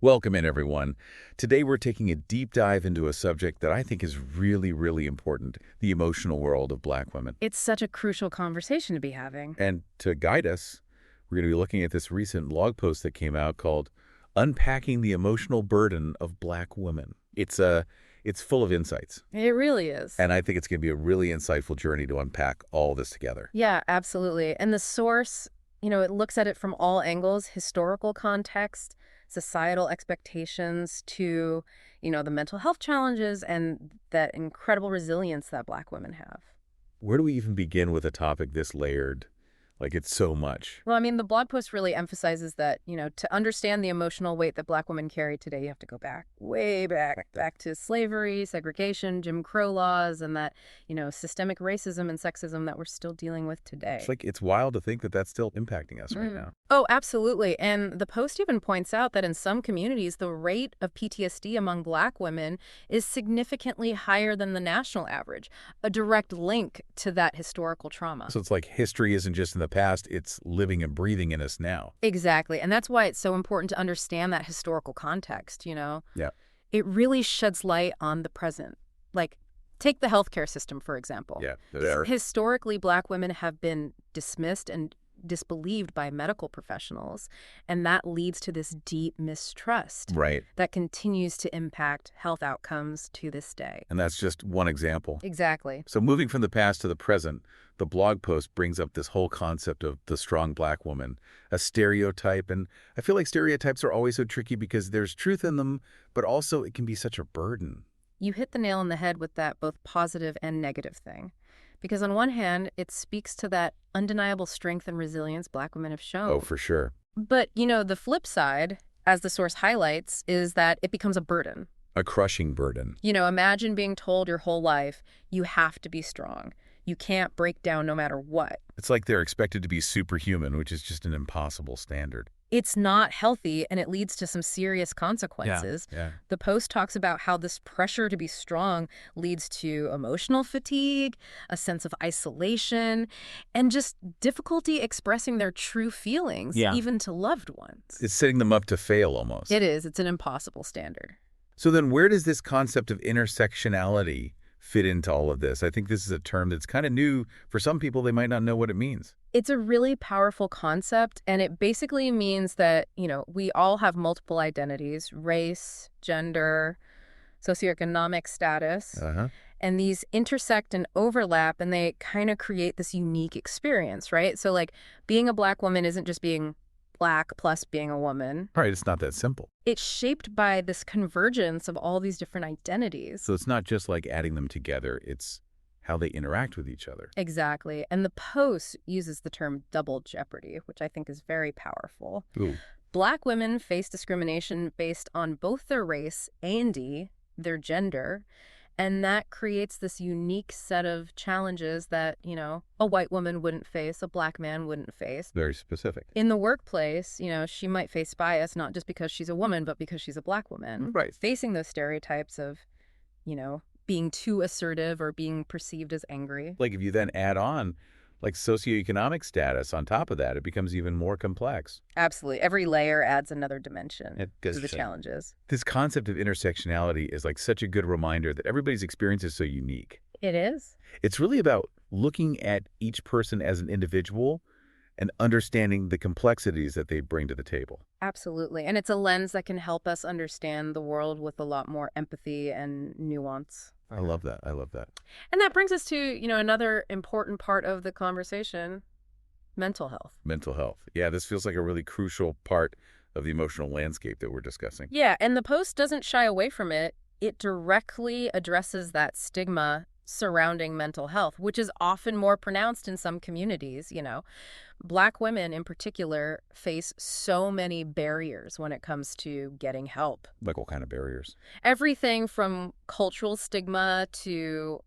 Welcome in, everyone. Today we're taking a deep dive into a subject that I think is really, really important, the emotional world of Black women. It's such a crucial conversation to be having. And to guide us, we're going to be looking at this recent blog post that came out called Unpacking the Emotional Burden of Black Women. It's full of insights. It really is. And I think it's going to be a really insightful journey to unpack all this together. Yeah, absolutely. And the source, it looks at it from all angles, historical context, societal expectations to, the mental health challenges and that incredible resilience that Black women have. Where do we even begin with a topic this layered? Like, it's so much. Well, the blog post really emphasizes that, to understand the emotional weight that Black women carry today, you have to go back, way back to slavery, segregation, Jim Crow laws, and that, systemic racism and sexism that we're still dealing with today. It's wild to think that that's still impacting us right now. Oh, absolutely. And the post even points out that in some communities, the rate of PTSD among Black women is significantly higher than the national average, a direct link to that historical trauma. So it's like history isn't just in the past, it's living and breathing in us now. Exactly. And that's why it's so important to understand that historical context, Yeah. It really sheds light on the present. Like, take the healthcare system, for example. Yeah. Historically, Black women have been dismissed and disbelieved by medical professionals, and that leads to this deep mistrust that continues to impact health outcomes to this day. And that's just one example. Exactly. So moving from the past to the present, the blog post brings up this whole concept of the strong Black woman, a stereotype. And I feel like stereotypes are always so tricky because there's truth in them, but also it can be such a burden. You hit the nail on the head with that both positive and negative thing. Because on one hand, it speaks to that undeniable strength and resilience Black women have shown. Oh, for sure. But, the flip side, as the source highlights, is that it becomes a burden. A crushing burden. Imagine being told your whole life, you have to be strong. You can't break down no matter what. It's like they're expected to be superhuman, which is just an impossible standard. It's not healthy, and it leads to some serious consequences. Yeah. The post talks about how this pressure to be strong leads to emotional fatigue, a sense of isolation, and just difficulty expressing their true feelings, even to loved ones. It's setting them up to fail almost. It is. It's an impossible standard. So then where does this concept of intersectionality fit into all of this? I think this is a term that's kind of new. For some people, they might not know what it means. It's a really powerful concept, and it basically means that, we all have multiple identities, race, gender, socioeconomic status, and these intersect and overlap, and they kind of create this unique experience, right? So, like, being a Black woman isn't just being Black plus being a woman. Right, it's not that simple. It's shaped by this convergence of all these different identities. So it's not just like adding them together, it's how they interact with each other. Exactly. And the post uses the term double jeopardy, which I think is very powerful. Ooh. Black women face discrimination based on both their race and their gender. And that creates this unique set of challenges that, a white woman wouldn't face, a Black man wouldn't face. Very specific. In the workplace, she might face bias, not just because she's a woman, but because she's a Black woman. Right. Facing those stereotypes of, being too assertive or being perceived as angry. Like if you then add on like socioeconomic status on top of that, it becomes even more complex. Absolutely. Every layer adds another dimension to the say, challenges. This concept of intersectionality is like such a good reminder that everybody's experience is so unique. It is. It's really about looking at each person as an individual and understanding the complexities that they bring to the table. Absolutely. And it's a lens that can help us understand the world with a lot more empathy and nuance. I love that. And that brings us to, another important part of the conversation, mental health. Mental health. Yeah, this feels like a really crucial part of the emotional landscape that we're discussing. Yeah, and the post doesn't shy away from it. It directly addresses that stigma surrounding mental health, which is often more pronounced in some communities. Black women in particular face so many barriers when it comes to getting help. Like what kind of barriers? Everything from cultural stigma to,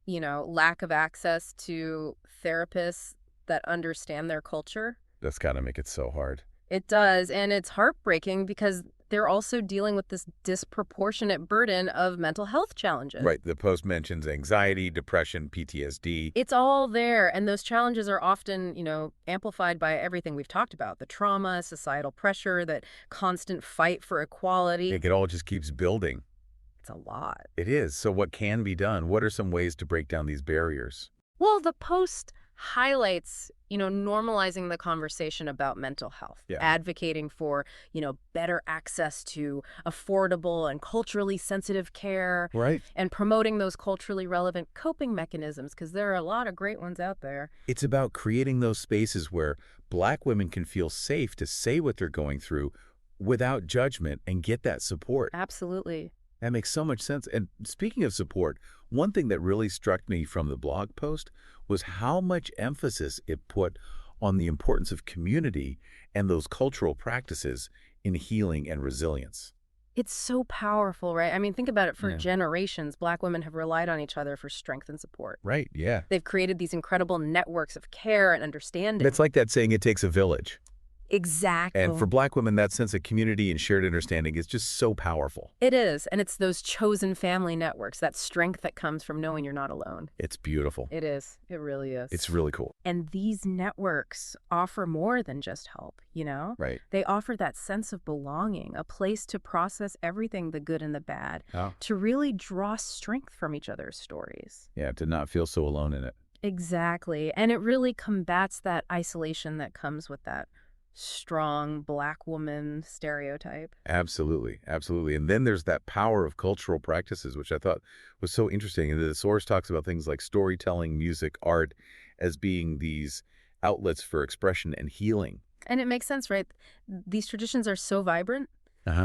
lack of access to therapists that understand their culture. That's got to make it so hard. It does, and it's heartbreaking because they're also dealing with this disproportionate burden of mental health challenges. Right. The post mentions anxiety, depression, PTSD. It's all there, and those challenges are often, amplified by everything we've talked about, the trauma, societal pressure, that constant fight for equality. It all just keeps building. It's a lot. It is. So what can be done? What are some ways to break down these barriers? Well, the post highlights, normalizing the conversation about mental health, Yeah. advocating for, better access to affordable and culturally sensitive care, Right. and promoting those culturally relevant coping mechanisms, because there are a lot of great ones out there. It's about creating those spaces where Black women can feel safe to say what they're going through without judgment and get that support. Absolutely. That makes so much sense. And speaking of support, one thing that really struck me from the blog post was how much emphasis it put on the importance of community and those cultural practices in healing and resilience. It's so powerful, right? I mean, think about it. For Yeah. generations, Black women have relied on each other for strength and support. Right, yeah. They've created these incredible networks of care and understanding. It's like that saying, it takes a village. Exactly. And for Black women, that sense of community and shared understanding is just so powerful. It is. And it's those chosen family networks, that strength that comes from knowing you're not alone. It's beautiful. It is. It really is. It's really cool. And these networks offer more than just help, Right. They offer that sense of belonging, a place to process everything, the good and the bad, Oh. to really draw strength from each other's stories. Yeah, to not feel so alone in it. Exactly. And it really combats that isolation that comes with that strong Black woman stereotype. Absolutely, absolutely. And then there's that power of cultural practices, which I thought was so interesting. And the source talks about things like storytelling, music, art as being these outlets for expression and healing. And it makes sense, right? These traditions are so vibrant,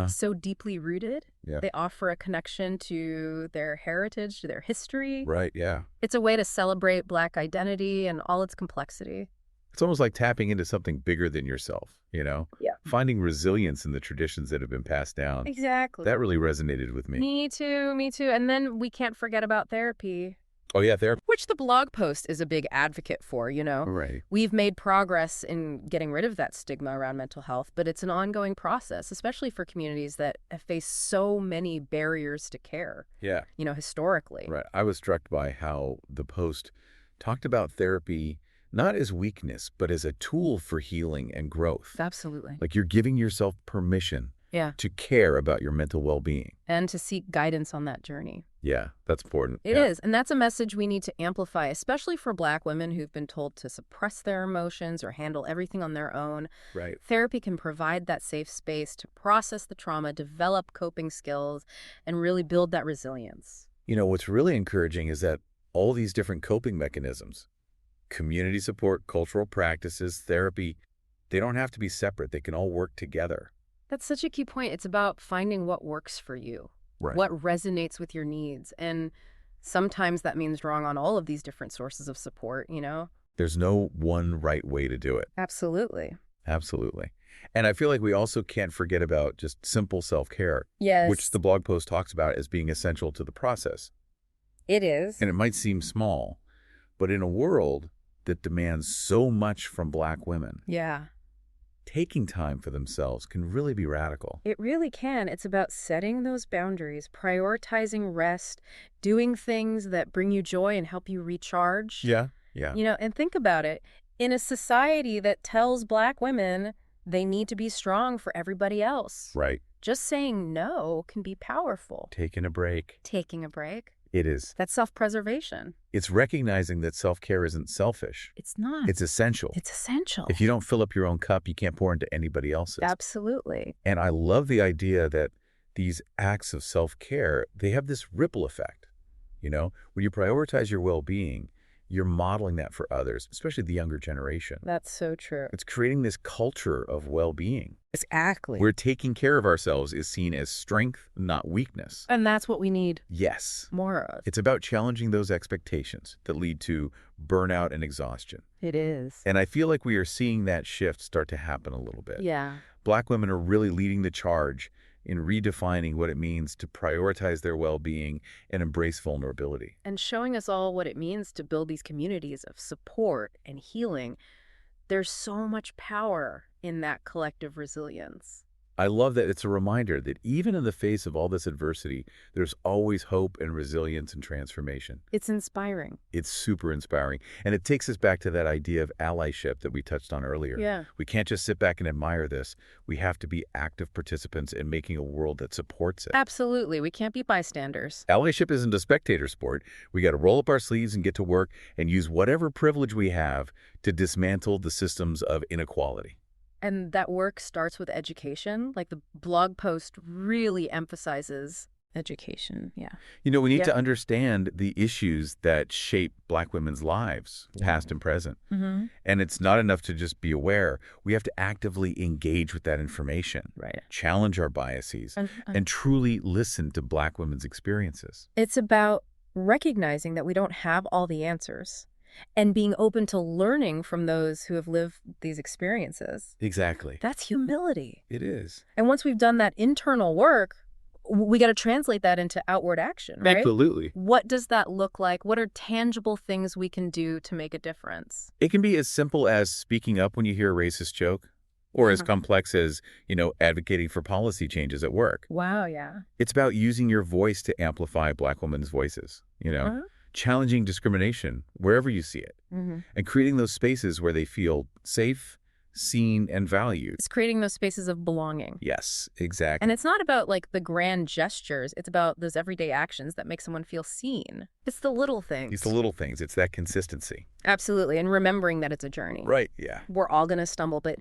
so deeply rooted. Yeah. They offer a connection to their heritage, to their history. Right, yeah. It's a way to celebrate Black identity and all its complexity. It's almost like tapping into something bigger than yourself, Yeah. Finding resilience in the traditions that have been passed down. Exactly. That really resonated with me. Me too, me too. And then we can't forget about therapy. Oh, yeah, therapy. Which the blog post is a big advocate for, Right. We've made progress in getting rid of that stigma around mental health, but it's an ongoing process, especially for communities that have faced so many barriers to care, Yeah. Historically. Right. I was struck by how the post talked about therapy not as weakness, but as a tool for healing and growth. Absolutely. Like you're giving yourself permission Yeah. to care about your mental well-being. And to seek guidance on that journey. Yeah, that's important. It is. And that's a message we need to amplify, especially for Black women who've been told to suppress their emotions or handle everything on their own. Right. Therapy can provide that safe space to process the trauma, develop coping skills, and really build that resilience. What's really encouraging is that all these different coping mechanisms, community support, cultural practices, therapy, they don't have to be separate. They can all work together. That's such a key point. It's about finding what works for you, Right. what resonates with your needs. And sometimes that means drawing on all of these different sources of support, There's no one right way to do it. Absolutely. Absolutely. And I feel like we also can't forget about just simple self-care, Yes. which the blog post talks about as being essential to the process. It is. And it might seem small, but in a world that demands so much from Black women, Yeah. taking time for themselves can really be radical. It really can. It's about setting those boundaries, prioritizing rest, doing things that bring you joy and help you recharge. Yeah. And think about it. In a society that tells Black women they need to be strong for everybody else, Right. just saying no can be powerful. Taking a break. Taking a break. It is. That's self-preservation. It's recognizing that self-care isn't selfish. It's not. It's essential. It's essential. If you don't fill up your own cup, you can't pour into anybody else's. Absolutely. And I love the idea that these acts of self-care, they have this ripple effect. When you prioritize your well-being, you're modeling that for others, especially the younger generation. That's so true. It's creating this culture of well-being Exactly. where taking care of ourselves is seen as strength, not weakness. And that's what we need Yes. more of. It's about challenging those expectations that lead to burnout and exhaustion. It is. And I feel like we are seeing that shift start to happen a little bit. Yeah. Black women are really leading the charge in redefining what it means to prioritize their well-being and embrace vulnerability. And showing us all what it means to build these communities of support and healing. There's so much power in that collective resilience. I love that it's a reminder that even in the face of all this adversity, there's always hope and resilience and transformation. It's inspiring. It's super inspiring. And it takes us back to that idea of allyship that we touched on earlier. Yeah. We can't just sit back and admire this. We have to be active participants in making a world that supports it. Absolutely. We can't be bystanders. Allyship isn't a spectator sport. We got to roll up our sleeves and get to work and use whatever privilege we have to dismantle the systems of inequality. And that work starts with education. Like the blog post really emphasizes education. Yeah. We need Yep. to understand the issues that shape Black women's lives, past and present. Mm-hmm. And it's not enough to just be aware. We have to actively engage with that information, Right. challenge our biases, And and truly listen to Black women's experiences. it's about recognizing that we don't have all the answers and being open to learning from those who have lived these experiences. Exactly. That's humility. It is. And once we've done that internal work, we got to translate that into outward action, right? Absolutely. What does that look like? What are tangible things we can do to make a difference? It can be as simple as speaking up when you hear a racist joke, or as complex as, advocating for policy changes at work. Wow, yeah. It's about using your voice to amplify Black women's voices, challenging discrimination wherever you see it, Mm-hmm. and creating those spaces where they feel safe, seen, and valued. It's creating those spaces of belonging. Yes, exactly. And it's not about like the grand gestures. It's about those everyday actions that make someone feel seen. It's the little things. It's the little things. It's that consistency. Absolutely. And remembering that it's a journey. Right, yeah. We're all going to stumble, but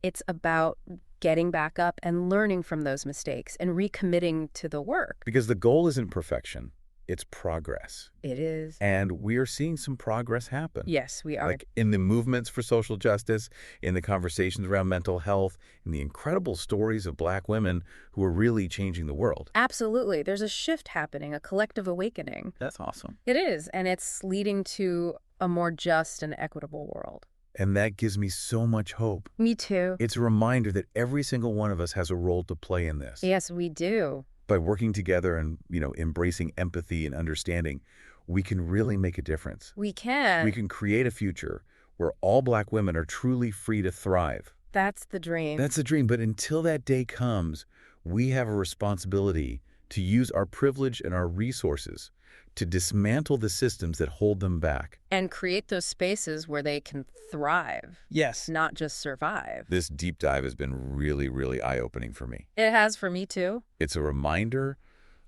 it's about getting back up and learning from those mistakes and recommitting to the work. Because the goal isn't perfection. It's progress. It is. And we are seeing some progress happen. Yes, we are. Like in the movements for social justice, in the conversations around mental health, in the incredible stories of Black women who are really changing the world. Absolutely. There's a shift happening, a collective awakening. That's awesome. It is, and it's leading to a more just and equitable world. And that gives me so much hope. Me too. It's a reminder that every single one of us has a role to play in this. Yes, we do. By working together and, embracing empathy and understanding, we can really make a difference. We can. We can create a future where all Black women are truly free to thrive. That's the dream. That's the dream. But until that day comes, we have a responsibility to use our privilege and our resources to dismantle the systems that hold them back. And create those spaces where they can thrive. Yes. Not just survive. This deep dive has been really, really eye-opening for me. It has for me too. It's a reminder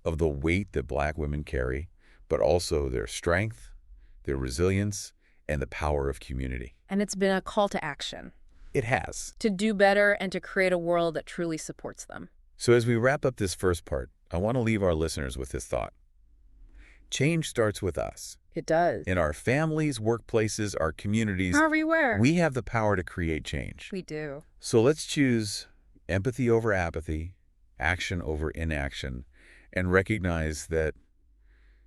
of the weight that Black women carry, but also their strength, their resilience, and the power of community. And it's been a call to action. It has. To do better and to create a world that truly supports them. So as we wrap up this first part, I want to leave our listeners with this thought. Change starts with us. It does. In our families, workplaces, our communities, Everywhere. we have the power to create change. We do. So let's choose empathy over apathy, action over inaction, and recognize that,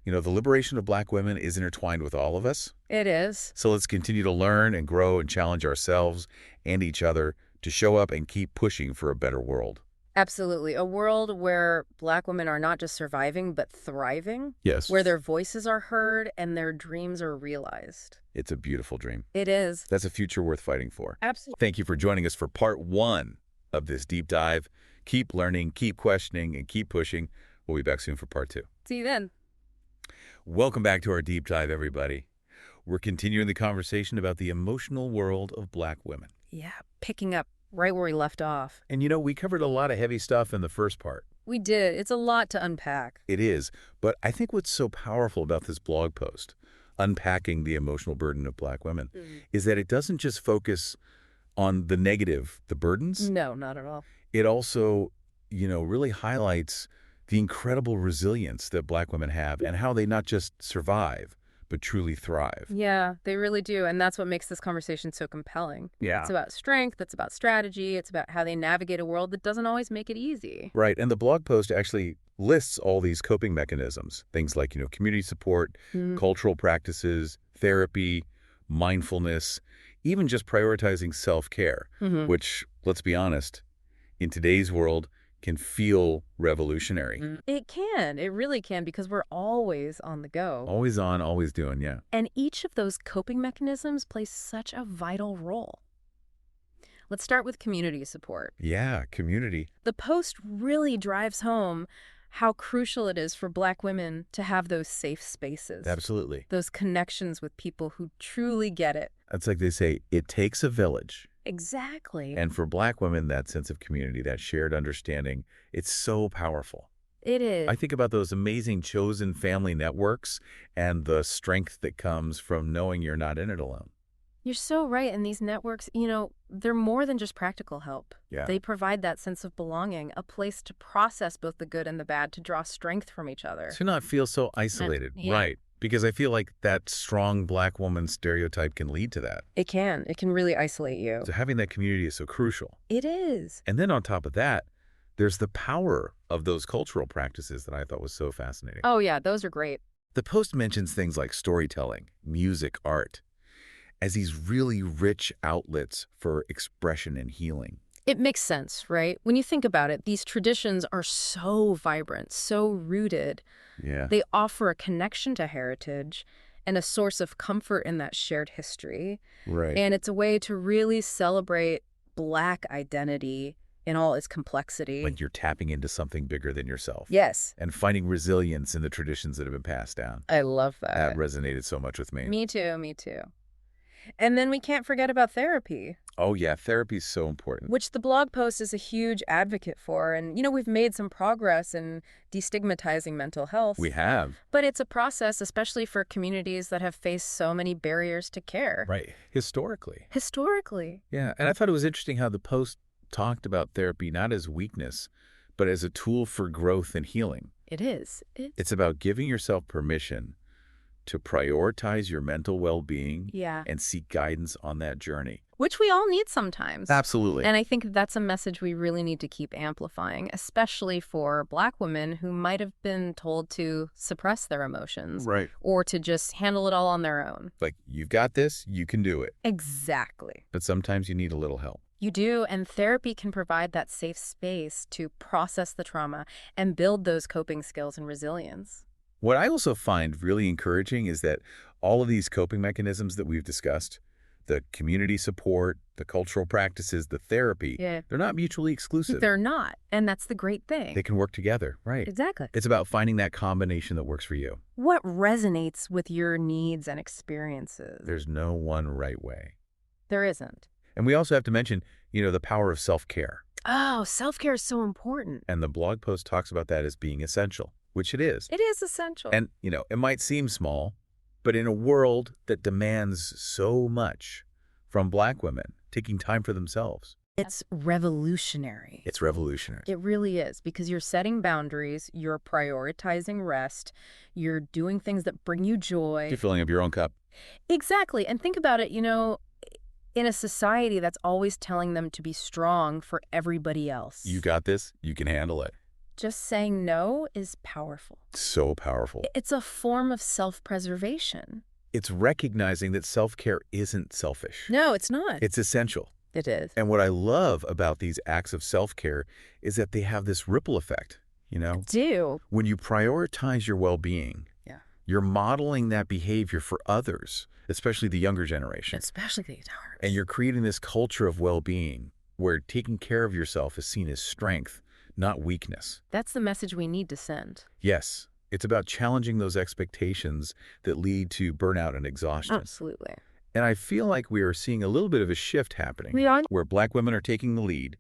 the liberation of Black women is intertwined with all of us. It is. So let's continue to learn and grow and challenge ourselves and each other to show up and keep pushing for a better world. Absolutely. A world where Black women are not just surviving, but thriving. Yes. Where their voices are heard and their dreams are realized. It's a beautiful dream. It is. That's a future worth fighting for. Absolutely. Thank you for joining us for part 1 of this deep dive. Keep learning, keep questioning, and keep pushing. We'll be back soon for part 2. See you then. Welcome back to our deep dive, everybody. We're continuing the conversation about the emotional world of Black women. Yeah, picking up right where we left off. And we covered a lot of heavy stuff in the first part. We did. It's a lot to unpack. It is. But I think what's so powerful about this blog post, Unpacking the Emotional Burden of Black Women, is that it doesn't just focus on the negative, the burdens. No, not at all. It also, really highlights the incredible resilience that Black women have and how they not just survive, but truly thrive. Yeah, they really do. And that's what makes this conversation so compelling. Yeah. It's about strength. It's about strategy. It's about how they navigate a world that doesn't always make it easy. Right. And the blog post actually lists all these coping mechanisms, things like, community support, cultural practices, therapy, mindfulness, even just prioritizing self-care, which, let's be honest, in today's world can feel revolutionary. It can. It really can, because we're always on the go. Always on, always doing, yeah. And each of those coping mechanisms plays such a vital role. Let's start with community support. Yeah, community. The post really drives home how crucial it is for Black women to have those safe spaces, Absolutely. those connections with people who truly get it. It's like they say, it takes a village. Exactly. And for Black women, that sense of community, that shared understanding, it's so powerful. It is. I think about those amazing chosen family networks and the strength that comes from knowing you're not in it alone. You're so right. And these networks, they're more than just practical help. Yeah. They provide that sense of belonging, a place to process both the good and the bad, to draw strength from each other. To not feel so isolated. Yeah. Right. Because I feel like that strong Black woman stereotype can lead to that. It can. It can really isolate you. So having that community is so crucial. It is. And then on top of that, there's the power of those cultural practices that I thought was so fascinating. Oh, yeah, those are great. The post mentions things like storytelling, music, art, as these really rich outlets for expression and healing. It makes sense, right? When you think about it, these traditions are so vibrant, so rooted. Yeah. They offer a connection to heritage and a source of comfort in that shared history. Right. And it's a way to really celebrate Black identity in all its complexity. Like you're tapping into something bigger than yourself. Yes. And finding resilience in the traditions that have been passed down. I love that. That resonated so much with me. Me too, me too. And then we can't forget about therapy. Oh, yeah. Therapy is so important. Which the blog post is a huge advocate for. And, we've made some progress in destigmatizing mental health. We have. But it's a process, especially for communities that have faced so many barriers to care. Right. Historically. Yeah. And I thought it was interesting how the post talked about therapy not as weakness, but as a tool for growth and healing. It is. It's about giving yourself permission to prioritize your mental well-being and seek guidance on that journey. Which we all need sometimes. Absolutely. And I think that's a message we really need to keep amplifying, especially for Black women who might have been told to suppress their emotions. Right. Or to just handle it all on their own. Like, you've got this, you can do it. Exactly. But sometimes you need a little help. You do, and therapy can provide that safe space to process the trauma and build those coping skills and resilience. What I also find really encouraging is that all of these coping mechanisms that we've discussed, the community support, the cultural practices, the therapy, they're not mutually exclusive. They're not, and that's the great thing. They can work together, right? Exactly. It's about finding that combination that works for you. What resonates with your needs and experiences? There's no one right way. There isn't. And we also have to mention, the power of self-care. Oh, self-care is so important. And the blog post talks about that as being essential, which it is. It is essential. And, it might seem small, but in a world that demands so much from Black women, taking time for themselves. It's revolutionary. It's revolutionary. It really is, because you're setting boundaries, you're prioritizing rest, you're doing things that bring you joy. You're filling up your own cup. Exactly. And think about it, in a society that's always telling them to be strong for everybody else. You got this. You can handle it. Just saying no is powerful. So powerful. It's a form of self-preservation. It's recognizing that self-care isn't selfish. No, it's not. It's essential. It is. And what I love about these acts of self-care is that they have this ripple effect, Do. When you prioritize your well-being, you're modeling that behavior for others, especially the younger generation. Especially the youngers. And you're creating this culture of well-being where taking care of yourself is seen as strength, not weakness. That's the message we need to send. Yes. It's about challenging those expectations that lead to burnout and exhaustion. Absolutely. And I feel like we are seeing a little bit of a shift happening where Black women are taking the lead,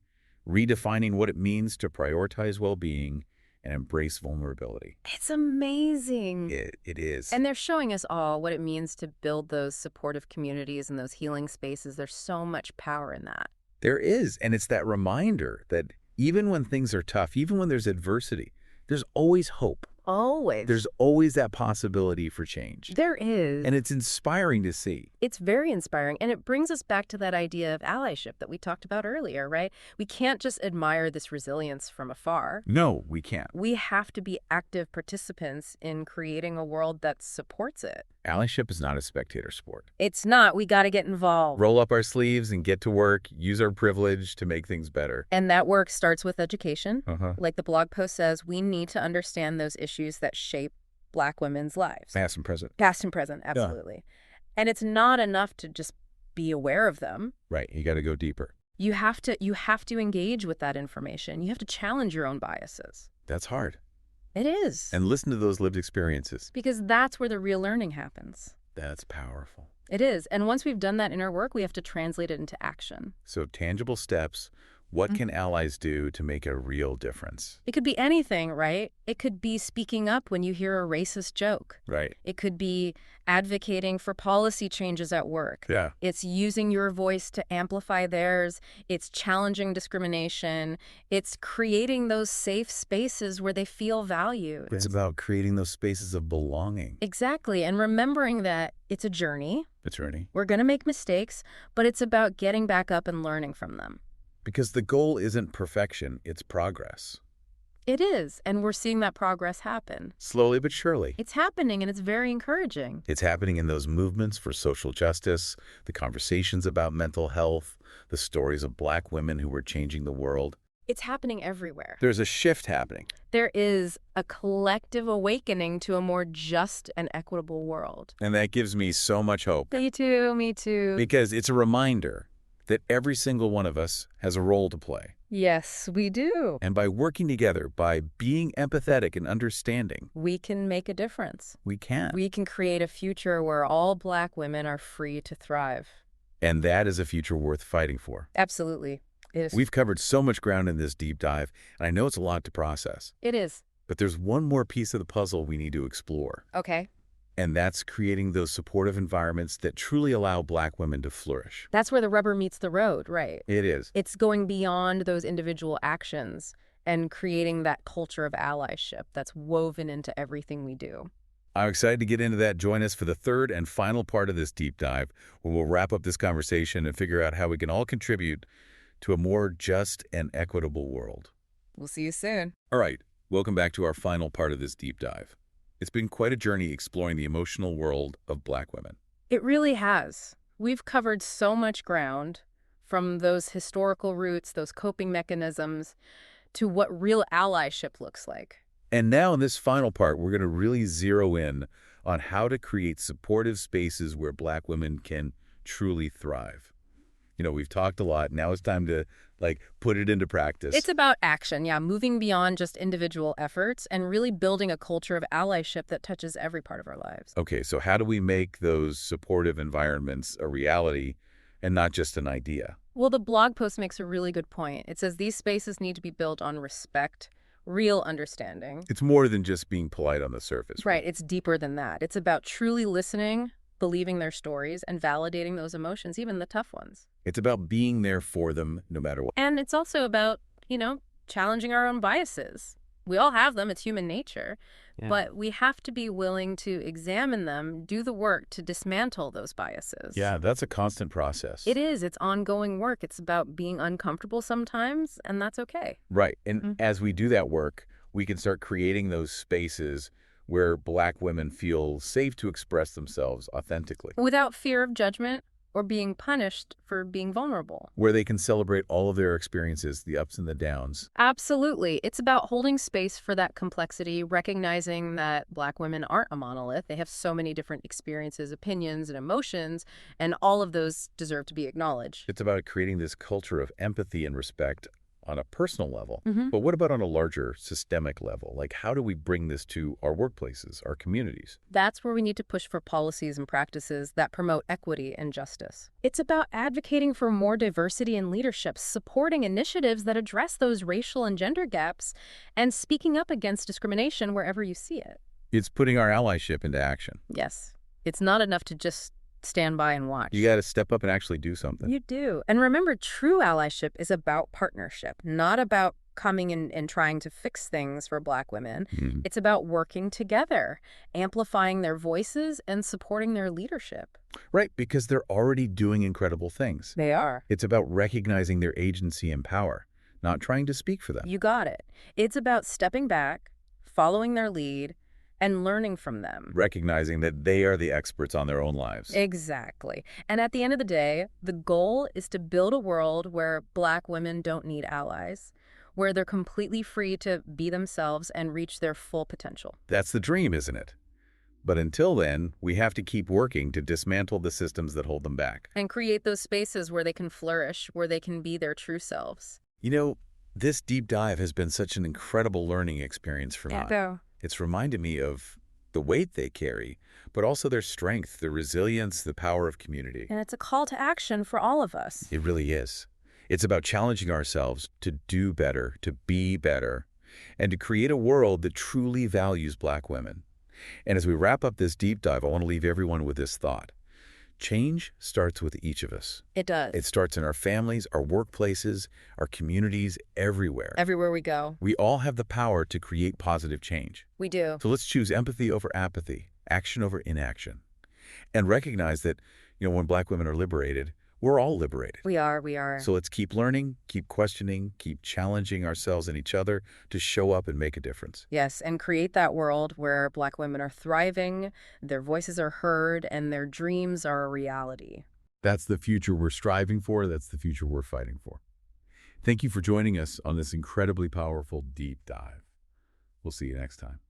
redefining what it means to prioritize well-being and embrace vulnerability. It's amazing. It is. And they're showing us all what it means to build those supportive communities and those healing spaces. There's so much power in that. There is. And it's that reminder that even when things are tough, even when there's adversity, there's always hope. Always. There's always that possibility for change. There is. And it's inspiring to see. It's very inspiring. And it brings us back to that idea of allyship that we talked about earlier, right? We can't just admire this resilience from afar. No, we can't. We have to be active participants in creating a world that supports it. Allyship is not a spectator sport. It's not. We got to get involved. Roll up our sleeves and get to work, use our privilege to make things better. And that work starts with education. Uh-huh. Like the blog post says, we need to understand those issues that shape Black women's lives. Past and present. Past and present, absolutely. And it's not enough to just be aware of them. Right. You got to go deeper. You have to engage with that information. You have to challenge your own biases. That's hard. It is. And listen to those lived experiences. Because that's where the real learning happens. That's powerful. It is. And once we've done that inner work, we have to translate it into action. So tangible steps. What can allies do to make a real difference? It could be anything, right? It could be speaking up when you hear a racist joke. Right. It could be advocating for policy changes at work. Yeah. It's using your voice to amplify theirs. It's challenging discrimination. It's creating those safe spaces where they feel valued. It's about creating those spaces of belonging. Exactly. And remembering that it's a journey. Attorney. We're going to make mistakes, but it's about getting back up and learning from them. Because the goal isn't perfection, it's progress. It is, and we're seeing that progress happen. Slowly but surely. It's happening, and it's very encouraging. It's happening in those movements for social justice, the conversations about mental health, the stories of Black women who were changing the world. It's happening everywhere. There's a shift happening. There is a collective awakening to a more just and equitable world. And that gives me so much hope. Me too, me too. Because it's a reminder that every single one of us has a role to play. Yes, we do. And by working together, by being empathetic and understanding, we can make a difference. We can. We can create a future where all Black women are free to thrive. And that is a future worth fighting for. Absolutely. It is. We've covered so much ground in this deep dive, and I know it's a lot to process. It is. But there's one more piece of the puzzle we need to explore. Okay. And that's creating those supportive environments that truly allow Black women to flourish. That's where the rubber meets the road, right? It is. It's going beyond those individual actions and creating that culture of allyship that's woven into everything we do. I'm excited to get into that. Join us for the third and final part of this deep dive, where we'll wrap up this conversation and figure out how we can all contribute to a more just and equitable world. We'll see you soon. All right. Welcome back to our final part of this deep dive. It's been quite a journey exploring the emotional world of Black women. It really has. We've covered so much ground, from those historical roots, those coping mechanisms, to what real allyship looks like. And now in this final part, we're going to really zero in on how to create supportive spaces where Black women can truly thrive. You know, we've talked a lot. Now it's time to, put it into practice. It's about action, moving beyond just individual efforts and really building a culture of allyship that touches every part of our lives. Okay, so how do we make those supportive environments a reality and not just an idea? Well, the blog post makes a really good point. It says these spaces need to be built on respect, real understanding. It's more than just being polite on the surface. Right, it's deeper than that. It's about truly listening, believing their stories, and validating those emotions, even the tough ones. It's about being there for them no matter what. And it's also about, challenging our own biases. We all have them. It's human nature. Yeah. But we have to be willing to examine them, do the work to dismantle those biases. Yeah, that's a constant process. It is. It's ongoing work. It's about being uncomfortable sometimes, and that's okay. Right. And as we do that work, we can start creating those spaces where Black women feel safe to express themselves authentically. Without fear of judgment or being punished for being vulnerable. Where they can celebrate all of their experiences, the ups and the downs. Absolutely. It's about holding space for that complexity, recognizing that Black women aren't a monolith. They have so many different experiences, opinions, and emotions, and all of those deserve to be acknowledged. It's about creating this culture of empathy and respect on a personal level. But what about on a larger systemic level? How do we bring this to our workplaces, our communities? That's where we need to push for policies and practices that promote equity and justice. It's about advocating for more diversity in leadership, supporting initiatives that address those racial and gender gaps, and speaking up against discrimination wherever you see it. It's putting our allyship into action. Yes. It's not enough to just stand by and watch. You got to step up and actually do something. You do. And remember, true allyship is about partnership, not about coming in and trying to fix things for Black women. It's about working together, amplifying their voices and supporting their leadership. Right, because they're already doing incredible things. They are. It's about recognizing their agency and power, not trying to speak for them. You got it. It's about stepping back, following their lead, and learning from them. Recognizing that they are the experts on their own lives. Exactly. And at the end of the day, the goal is to build a world where Black women don't need allies, where they're completely free to be themselves and reach their full potential. That's the dream, isn't it? But until then, we have to keep working to dismantle the systems that hold them back. And create those spaces where they can flourish, where they can be their true selves. You know, this deep dive has been such an incredible learning experience for me. Though. It's reminded me of the weight they carry, but also their strength, their resilience, the power of community. And it's a call to action for all of us. It really is. It's about challenging ourselves to do better, to be better, and to create a world that truly values Black women. And as we wrap up this deep dive, I want to leave everyone with this thought. Change starts with each of us. It does. It starts in our families, our workplaces, our communities, everywhere. Everywhere we go. We all have the power to create positive change. We do. So let's choose empathy over apathy, action over inaction, and recognize that, when Black women are liberated, we're all liberated. We are. So let's keep learning, keep questioning, keep challenging ourselves and each other to show up and make a difference. Yes, and create that world where Black women are thriving, their voices are heard, and their dreams are a reality. That's the future we're striving for. That's the future we're fighting for. Thank you for joining us on this incredibly powerful deep dive. We'll see you next time.